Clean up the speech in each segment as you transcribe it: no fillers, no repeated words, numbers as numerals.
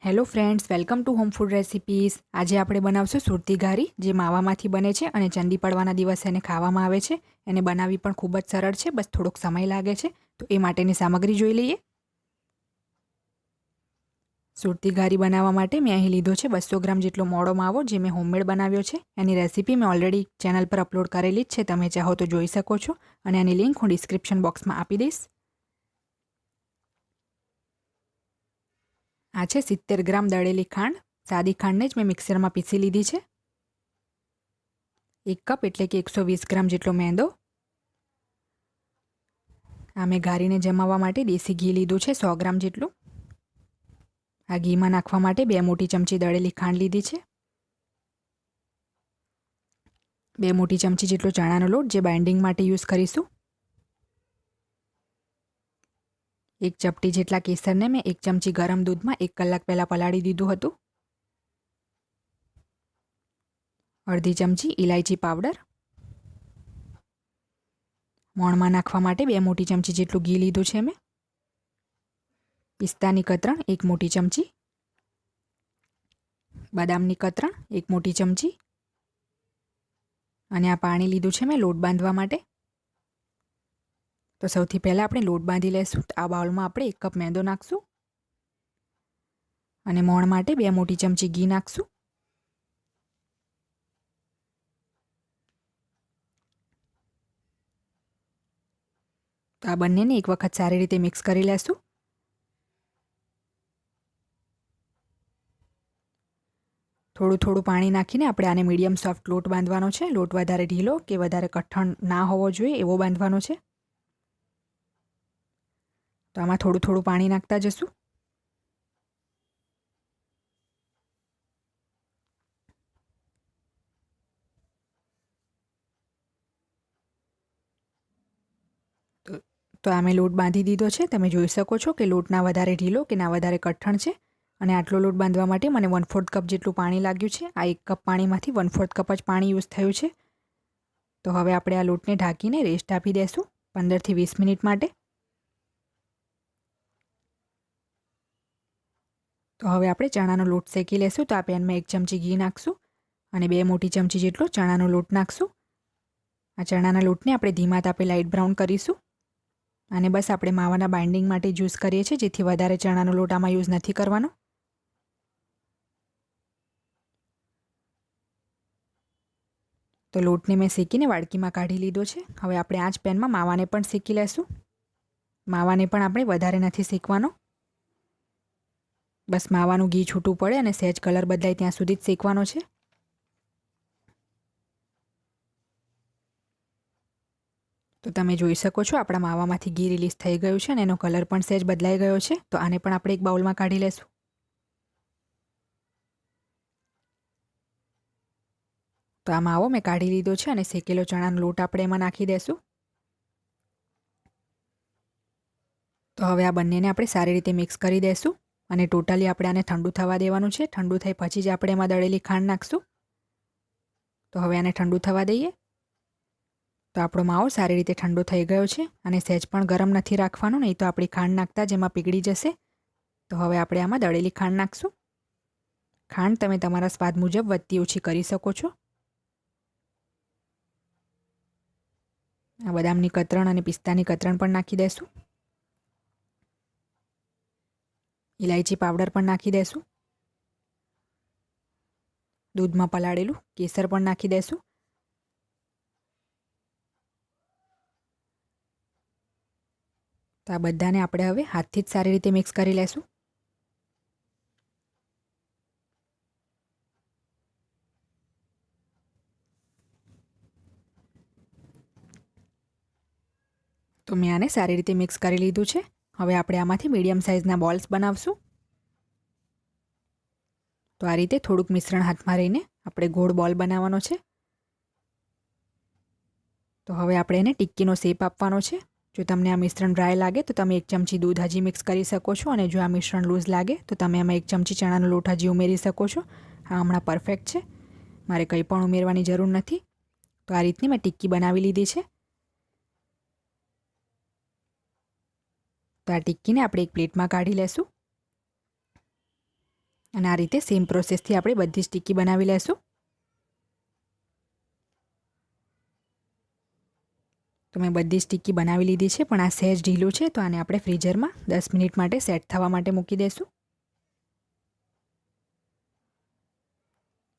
Hello friends, welcome to home food recipes. આજે આપણે બનાવશું સુરતી ઘારી, જે માવામાંથી બને છે અને ચંદી પડવાના દિવસે એને ખાવામાં આવે છે. એને બનાવવી પણ ખૂબ જ સરળ છે, બસ થોડોક સમય લાગે છે. તો એ માટેની સામગ્રી જોઈ લઈએ. સુરતી ઘારી બનાવવા માટે મેં અહીં લીધો છે 200 ગ્રામ જેટલો મોડો માવો, જે મેં હોમમેડ બનાવ્યો છે. એની રેસીપી મેં ઓલરેડી ચેનલ પર અપલોડ કરેલી જ છે, તમે ચાહો તો જોઈ શકો છો. અને એની લિંક હું ડિસ્ક્રિપ્શન બોક્સમાં આપી દઈશ. આ છે 70 ગ્રામ દળેલી ખાંડ. સાદી ખાંડને જ મેં મિક્સરમાં પીસી લીધી છે. 1 કપ એટલે કે 120 ગ્રામ જેટલો મેંદો. આ મેં ઘારીને જમાવવા માટે દેશી ઘી લીધું છે 100 ગ્રામ જેટલું. આ ઘીમાં નાખવા માટે 2 મોટી ચમચી દળેલી ખાંડ લીધી છે. 2 મોટી ચમચી જેટલો ચણાનો લોટ, જે બાઇન્ડિંગ માટે યુઝ કરીશું. 1 ચપટી જેટલા કેસરને મેં 1 ચમચી ગરમ દૂધમાં 1 કલાક પહેલાં પલાળી દીધું હતું. અડધી ચમચી ઇલાયચી પાવડર. મોણમાં નાખવા માટે 2 મોટી ચમચી જેટલું ઘી લીધું છે મેં. પિસ્તાની કતરણ 1 મોટી ચમચી. બદામની કતરણ 1 મોટી ચમચી. અને આ પાણી લીધું છે મેં લોટ બાંધવા માટે. તો સૌથી પહેલાં આપણે લોટ બાંધી લઈશું. આ બાઉલમાં આપણે 1 કપ મેંદો નાખશું. અને મોણ માટે 2 મોટી ચમચી ઘી નાખશું. તો આ બંનેને એક વખત સારી રીતે મિક્સ કરી લેશું. થોડું થોડું પાણી નાખીને આપણે આને મીડિયમ સોફ્ટ લોટ બાંધવાનો છે. લોટ વધારે ઢીલો કે વધારે કઠણ ના હોવો જોઈએ, એવો બાંધવાનો છે. તો આમાં થોડું થોડું પાણી નાખતા જશું. તો આ મેં લોટ બાંધી દીધો છે. તમે જોઈ શકો છો કે લોટ ના વધારે ઢીલો કે ના વધારે કઠણ છે. અને આટલો લોટ બાંધવા માટે મને 1/4 કપ જેટલું પાણી લાગ્યું છે. આ 1 કપ પાણીમાંથી 1/4 કપ જ પાણી યુઝ થયું છે. તો હવે આપણે આ લોટને ઢાંકીને રેસ્ટ આપી દઈશું 15 થી 20 મિનિટ માટે. તો હવે આપણે ચણાનો લોટ શેકી લેશું. તો આ પેનમાં 1 ચમચી ઘી નાખશું અને 2 મોટી ચમચી જેટલો ચણાનો લોટ નાખશું. આ ચણાના લોટને આપણે ધીમા તાપે લાઇટ બ્રાઉન કરીશું. અને બસ આપણે માવાના બાઇન્ડિંગ માટે યુઝ કરીએ છીએ, જેથી વધારે ચણાનો લોટ આમાં યુઝ નથી કરવાનો. તો લોટને મેં શેકીને વાડકીમાં કાઢી લીધો છે. હવે આપણે આ જ પેનમાં માવાને પણ શેકી લેશું. માવાને પણ આપણે વધારે નથી શેકવાનો. બસ માવાનું ઘી છૂટું પડે અને સહેજ કલર બદલાય ત્યાં સુધી જ શેકવાનો છે. તો તમે જોઈ શકો છો આપણા માવામાંથી ઘી રિલીઝ થઈ ગયું છે અને એનો કલર પણ સહેજ બદલાઈ ગયો છે. તો આને પણ આપણે એક બાઉલમાં કાઢી લેશું. તો આ માવો મેં કાઢી લીધો છે અને શેકેલો ચણાનો લોટ આપણે એમાં નાખી દઈશું. તો હવે આ બંનેને આપણે સારી રીતે મિક્સ કરી દઈશું અને ટોટલી આપણે આને ઠંડુ થવા દેવાનું છે. ઠંડુ થઈ પછી જ આપણે એમાં દળેલી ખાંડ નાખશું. તો હવે આને ઠંડુ થવા દઈએ. તો આપણો માવો સારી રીતે ઠંડો થઈ ગયો છે અને સહેજ પણ ગરમ નથી રાખવાનો, નહીં તો આપણી ખાંડ નાખતા જ એમાં પીગળી જશે. તો હવે આપણે આમાં દળેલી ખાંડ નાખશું. ખાંડ તમે તમારા સ્વાદ મુજબ વધતી ઓછી કરી શકો છો. આ બદામની કતરણ અને પિસ્તાની કતરણ પણ નાખી દઈશું. ઇલાયચી પાવડર પણ નાખી દઈશું. દૂધમાં પલાળેલું કેસર પણ નાખી દઈશું. તો આ બધાને આપણે હવે હાથથી જ સારી રીતે મિક્સ કરી લેશું. તો મેં આને સારી રીતે મિક્સ કરી લીધું છે. હવે આપણે આમાંથી મીડિયમ સાઇઝના બોલ્સ બનાવશું. તો આ રીતે થોડુંક મિશ્રણ હાથમાં રહીને આપણે ગોળ બોલ બનાવવાનો છે. તો હવે આપણે એને ટિક્કીનો શેપ આપવાનો છે. જો તમને આ મિશ્રણ ડ્રાય લાગે તો તમે 1 ચમચી દૂધ હજી મિક્સ કરી શકો છો. અને જો આ મિશ્રણ લૂઝ લાગે તો તમે એમાં 1 ચમચી ચણાનો લોટ હજી ઉમેરી શકો છો. આ હમણાં પરફેક્ટ છે. મારે કંઈ પણ ઉમેરવાની જરૂર નથી. તો આ રીતની મેં ટિક્કી બનાવી લીધી છે. તો આ ટિક્કીને આપણે એક પ્લેટમાં કાઢી લેશું. અને આ રીતે સેમ પ્રોસેસથી આપણે બધી જ ટિક્કી બનાવી લેશું. તો મેં બધી જ ટિક્કી બનાવી લીધી છે, પણ આ સહેજ ઢીલું છે, તો આને આપણે ફ્રીઝરમાં 10 મિનિટ માટે સેટ થવા માટે મૂકી દઈશું.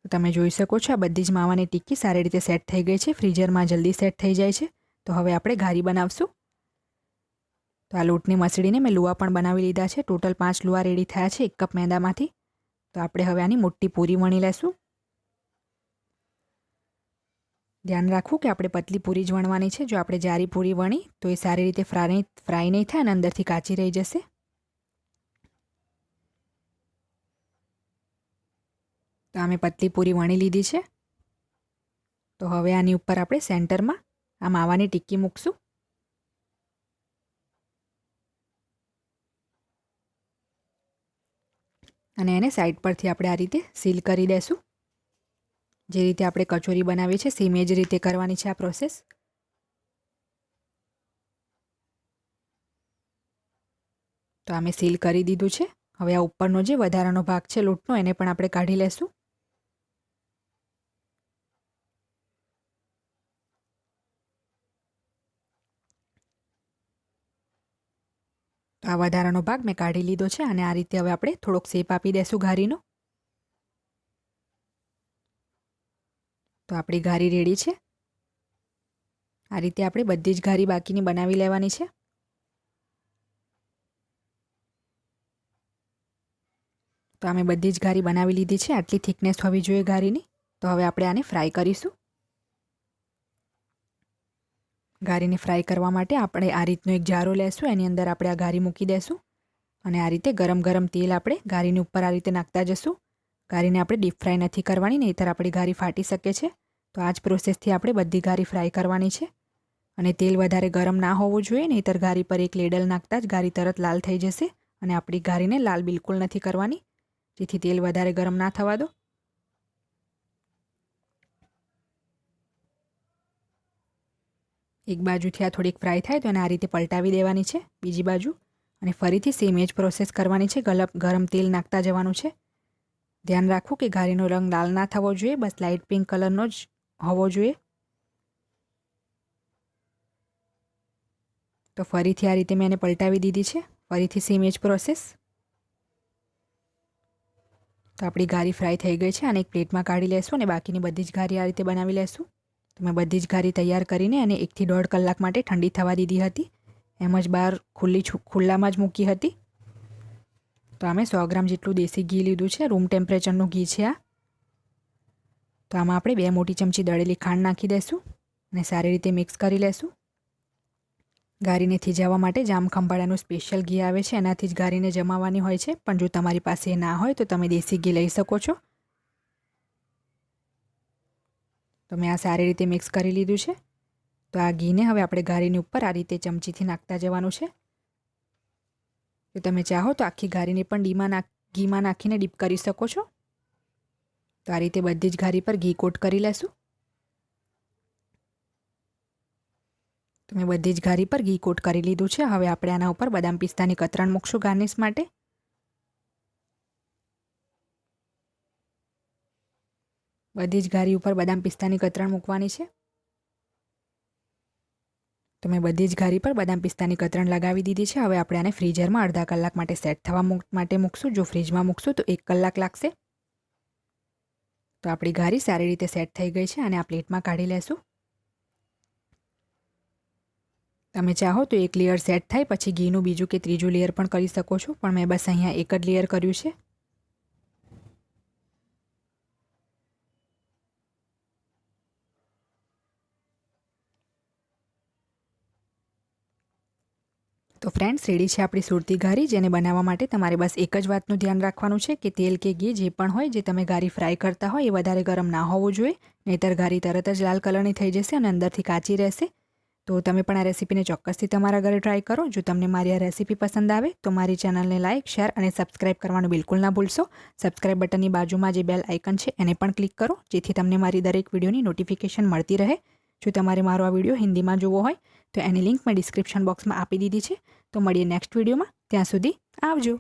તો તમે જોઈ શકો છો આ બધી જ માવાની ટિક્કી સારી રીતે સેટ થઈ ગઈ છે. ફ્રીઝરમાં જલ્દી સેટ થઈ જાય છે. તો હવે આપણે ઘારી બનાવશું. તો આ લોટની મસળીને મેં લુવા પણ બનાવી લીધા છે. ટોટલ 5 લુવા રેડી થયા છે 1 કપ મેદામાંથી. તો આપણે હવે આની મોટી પૂરી વણી લેશું. ધ્યાન રાખવું કે આપણે પતલી પૂરી જ વણવાની છે. જો આપણે જારી પૂરી વણી તો એ સારી રીતે ફ્રાય નહીં થાય અને અંદરથી કાચી રહી જશે. તો અમે પતલી પૂરી વણી લીધી છે. તો હવે આની ઉપર આપણે સેન્ટરમાં આ માવાની ટિક્કી મૂકશું. અને એને સાઈડ પરથી આપણે આ રીતે સીલ કરી દઈશું. જે રીતે આપણે કચોરી બનાવી છે સેમ એ જ રીતે કરવાની છે આ પ્રોસેસ. તો અમે સીલ કરી દીધું છે. હવે આ ઉપરનો જે વધારાનો ભાગ છે લોટનો એને પણ આપણે કાઢી લેશું. તો આ વધારાનો ભાગ મેં કાઢી લીધો છે અને આ રીતે હવે આપણે થોડોક શેપ આપી દઈશું ઘારીનો. તો આપણી ઘારી રેડી છે. આ રીતે આપણે બધી જ ઘારી બાકીની બનાવી લેવાની છે. તો અમે બધી જ ઘારી બનાવી લીધી છે. આટલી થિકનેસ હોવી જોઈએ ઘારીની. તો હવે આપણે આને ફ્રાય કરીશું. ઘારીને ફ્રાય કરવા માટે આપણે આ રીતનો એક જારો લેશું. એની અંદર આપણે આ ઘારી મૂકી દઈશું અને આ રીતે ગરમ ગરમ તેલ આપણે ઘારીની ઉપર આ રીતે નાખતા જશું. ઘારીને આપણે ડીપ ફ્રાય નથી કરવાની, નહીંતર આપણી ઘારી ફાટી શકે છે. તો આ જ પ્રોસેસથી આપણે બધી ઘારી ફ્રાય કરવાની છે. અને તેલ વધારે ગરમ ના હોવું જોઈએ, નહીંતર ઘારી પર એક લેડલ નાખતા જ ઘારી તરત લાલ થઈ જશે. અને આપણી ઘારીને લાલ બિલકુલ નથી કરવાની, જેથી તેલ વધારે ગરમ ના થવા દો. એક બાજુથી આ થોડીક ફ્રાય થાય તો એને આ રીતે પલટાવી દેવાની છે બીજી બાજુ. અને ફરીથી સેમ એ જ પ્રોસેસ કરવાની છે. ગરમ તેલ નાખતા જવાનું છે. ધ્યાન રાખવું કે ઘારીનો રંગ લાલ ના થવો જોઈએ, બસ લાઇટ પિંક કલરનો જ હોવો જોઈએ. તો ફરીથી આ રીતે મેં એને પલટાવી દીધી છે. ફરીથી સેમ એ જ પ્રોસેસ. તો આપણી ઘારી ફ્રાય થઈ ગઈ છે. અને એક પ્લેટમાં કાઢી લેશું અને બાકીની બધી જ ઘારી આ રીતે બનાવી લેશું. તો મેં બધી જ ઘારી તૈયાર કરીને એને 1 થી 1.5 કલાક માટે ઠંડી થવા દીધી હતી. એમ જ બહાર ખુલ્લામાં જ મૂકી હતી. તો અમે 100 ગ્રામ જેટલું દેશી ઘી લીધું છે. રૂમ ટેમ્પરેચરનું ઘી છે આ. તો આમાં આપણે 2 મોટી ચમચી દળેલી ખાંડ નાખી દઈશું અને સારી રીતે મિક્સ કરી લેશું. ઘારીને થીજાવવા માટે જામખંભાળાનું સ્પેશિયલ ઘી આવે છે, એનાથી જ ઘારીને જમાવવાની હોય છે. પણ જો તમારી પાસે એ ના હોય તો તમે દેશી ઘી લઈ શકો છો. તો મેં આ સારી રીતે મિક્સ કરી લીધું છે. તો આ ઘીને હવે આપણે ઘારીની ઉપર આ રીતે ચમચીથી નાખતા જવાનું છે. જો તમે ચાહો તો આખી ઘારીને પણ ઘીમાં નાખીને ડીપ કરી શકો છો. તો આ રીતે બધી જ ઘારી પર ઘી કોટ કરી લેશું. તો મેં બધી જ ઘારી પર ઘી કોટ કરી લીધું છે. હવે આપણે આના ઉપર બદામ પિસ્તાની કતરણ મૂકશું ગાર્નિશ માટે. બધી જ ઘારી ઉપર બદામ પિસ્તાની કતરણ મૂકવાની છે. તો મેં બધી જ ઘારી પર બદામ પિસ્તાની કતરણ લગાવી દીધી છે. હવે આપણે આને ફ્રીઝરમાં અડધા કલાક માટે સેટ થવા માટે મૂકશું. જો ફ્રીજમાં મૂકશું તો 1 કલાક લાગશે. તો આપણી ઘારી સારી રીતે સેટ થઈ ગઈ છે અને આ પ્લેટમાં કાઢી લેશું. તમે ચાહો તો એક લેયર સેટ થાય પછી ઘીનું બીજું કે ત્રીજું લેયર પણ કરી શકો છો, પણ મેં બસ અહીંયા એક જ લેયર કર્યું છે. તો ફ્રેન્ડ્સ, રેડી છે આપણી સુરતી ઘારી, જેને બનાવવા માટે તમારે બસ એક જ વાતનું ધ્યાન રાખવાનું છે કે તેલ કે ઘી જે પણ હોય, જે તમે ઘારી ફ્રાય કરતા હોય એ વધારે ગરમ ના હોવું જોઈએ, નહીંતર ઘારી તરત જ લાલ કલરની થઈ જશે અને અંદરથી કાચી રહેશે. તો તમે પણ આ રેસીપીને ચોક્કસથી તમારા ઘરે ટ્રાય કરો. જો તમને મારી આ રેસીપી પસંદ આવે તો મારી ચેનલને લાઇક, શેર અને સબસ્ક્રાઇબ કરવાનું બિલકુલ ના ભૂલશો. સબસ્ક્રાઇબ બટનની બાજુમાં જે બેલ આઇકન છે એને પણ ક્લિક કરો, જેથી તમને મારી દરેક વિડીયોની નોટિફિકેશન મળતી રહે. જો તમારે મારો આ વિડીયો હિન્દીમાં જોવો હોય તો એની લિંક મેં ડિસ્ક્રિપ્શન બોક્સમાં આપી દીધી છે. તો મળીએ નેક્સ્ટ વિડીયોમાં. ત્યાં સુધી આવજો.